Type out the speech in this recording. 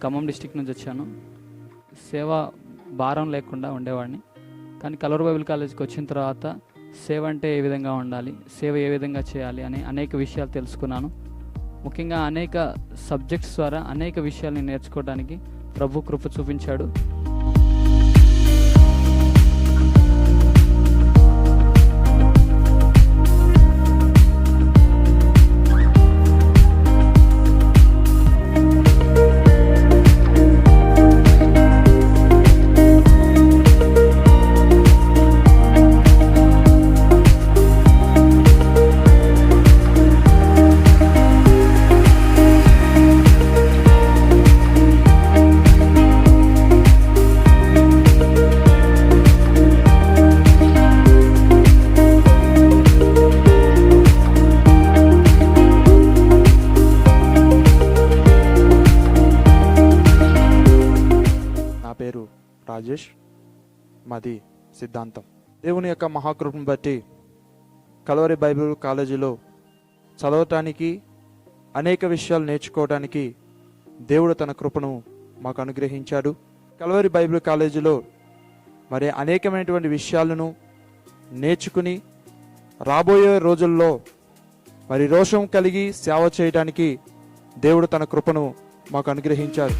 Khammam district నుంచి వచ్చాను. సేవ భారం లేకుండా ఉండేవాడిని. కానీ కలవరి బైబిల్ కాలేజీకి వచ్చిన తర్వాత సేవ అంటే ఏ విధంగా ఉండాలి, సేవ ఏ విధంగా చేయాలి అనే అనేక విషయాలు తెలుసుకున్నాను. ముఖ్యంగా అనేక సబ్జెక్ట్స్ ద్వారా అనేక విషయాల్ని నేర్చుకోవడానికి ప్రభు కృప చూపించాడు. నా పేరు రాజేష్, మాది సిద్ధాంతం. దేవుని యొక్క మహాకృపను బట్టి కలవరి బైబిల్ కాలేజీలో చదవటానికి, అనేక విషయాలు నేర్చుకోవడానికి దేవుడు తన కృపను మాకు అనుగ్రహించాడు. కలవరి బైబిల్ కాలేజీలో మరి అనేకమైనటువంటి విషయాలను నేర్చుకుని రాబోయే రోజుల్లో మరి రోషం కలిగి సేవ చేయడానికి దేవుడు తన కృపను మాకు అనుగ్రహించాడు.